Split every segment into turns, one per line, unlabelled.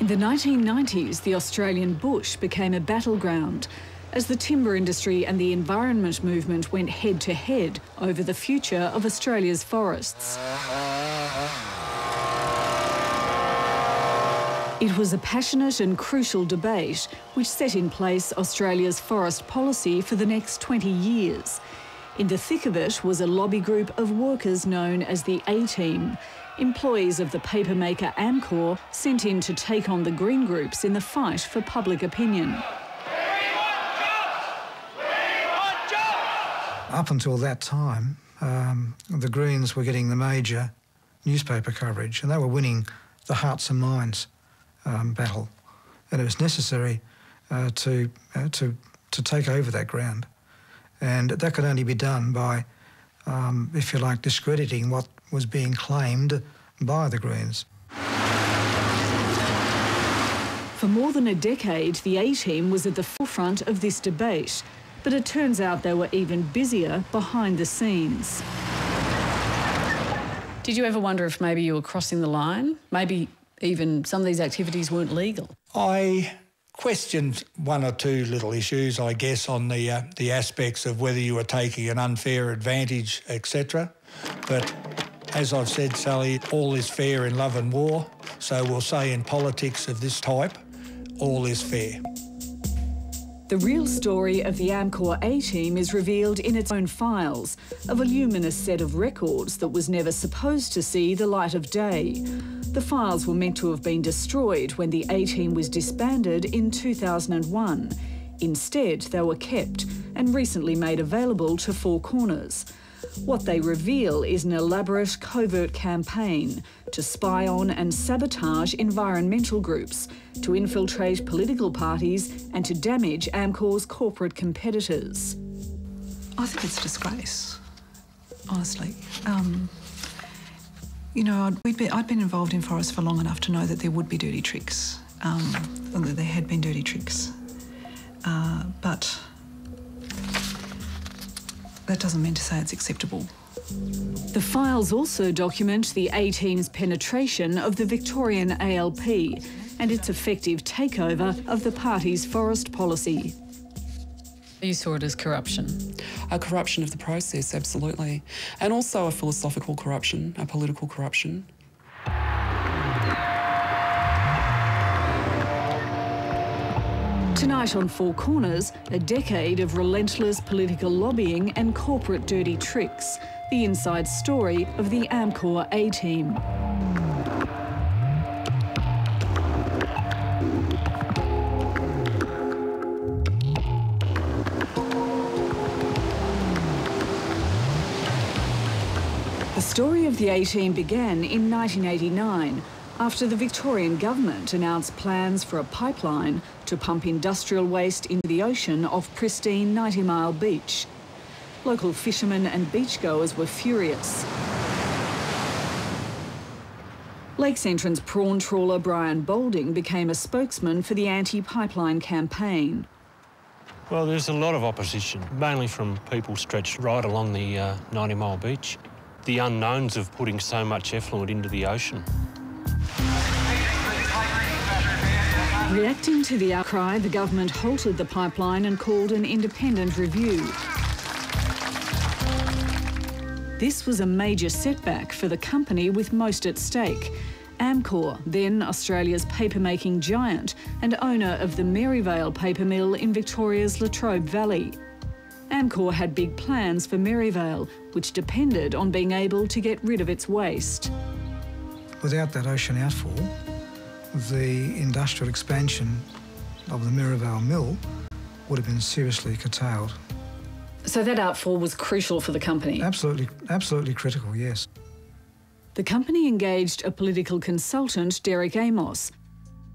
the 1990s, the Australian bush became a battleground as the timber industry and the environment movement went head-to-head over the future of Australia's forests. It was a passionate and crucial debate which set in place Australia's forest policy for the next 20 years. In the thick of it was a lobby group of workers known as the A-Team, employees of the papermaker Amcor sent in to take on the Green groups in the fight for public opinion.
Up until that time, the Greens were getting the major newspaper coverage and they were winning the hearts and minds battle, and it was necessary to take over that ground, and that could only be done by, if you like, discrediting what was being claimed by the Greens.
For more than a decade, the A-Team was at the forefront of this debate, but it turns out they were even busier behind the scenes. Did you ever wonder if maybe you were crossing the line? Maybe even some of these activities weren't legal?
I questioned one or two little issues, I guess, on the aspects of whether you were taking an unfair advantage, etc. But as I've said, Sally, all is fair in love and war. So we'll say in politics of this type, all is fair.
The real story of the Amcor A-Team is revealed in its own files, a voluminous set of records that was never supposed to see the light of day. The files were meant to have been destroyed when the A-Team was disbanded in 2001. Instead, they were kept and recently made available to Four Corners. What they reveal is an elaborate covert campaign to spy on and sabotage environmental groups, to infiltrate political parties and to damage Amcor's corporate competitors.
I think it's a disgrace, honestly. You know, I'd been involved in forests for long enough to know that there would be dirty tricks, and that there had been dirty tricks. But that doesn't mean to say it's acceptable.
The files also document the A-Team's penetration of the Victorian ALP and its effective takeover of the party's forest policy. You saw it as corruption?
A corruption of the process, absolutely. And also a philosophical corruption, a political corruption.
Tonight on Four Corners, a decade of relentless political lobbying and corporate dirty tricks, the inside story of the Amcor A-Team. The story of the A-Team began in 1989, after the Victorian government announced plans for a pipeline to pump industrial waste into the ocean off pristine 90 Mile Beach. Local fishermen and beachgoers were furious. Lakes Entrance prawn trawler Brian Boulding became a spokesman for the anti-pipeline campaign.
Well, there's a lot of opposition, mainly from people stretched right along the 90 Mile Beach. The unknowns of putting so much effluent into the ocean.
Reacting to the outcry, the government halted the pipeline and called an independent review. This was a major setback for the company with most at stake. Amcor, then Australia's papermaking giant and owner of the Maryvale paper mill in Victoria's Latrobe Valley. Amcor had big plans for Maryvale, which depended on being able to get rid of its waste.
Without that ocean outfall, the industrial expansion of the Maryvale mill would have been seriously curtailed.
So that outfall was crucial for the company?
Absolutely critical, yes.
The company engaged a political consultant, Derek Amos,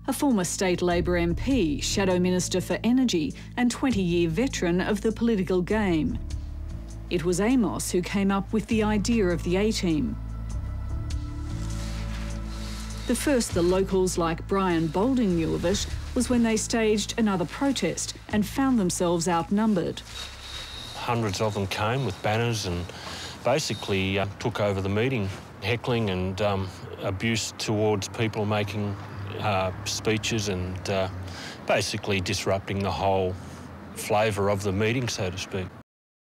a former state Labor MP, Shadow Minister for Energy and 20-year veteran of the political game. It was Amos who came up with the idea of the A-Team. The first the locals like Brian Boulding knew of it was when they staged another protest and found themselves outnumbered.
Hundreds of them came with banners and basically took over the meeting, heckling and abuse towards people making speeches and basically disrupting the whole flavour of the meeting, so to speak.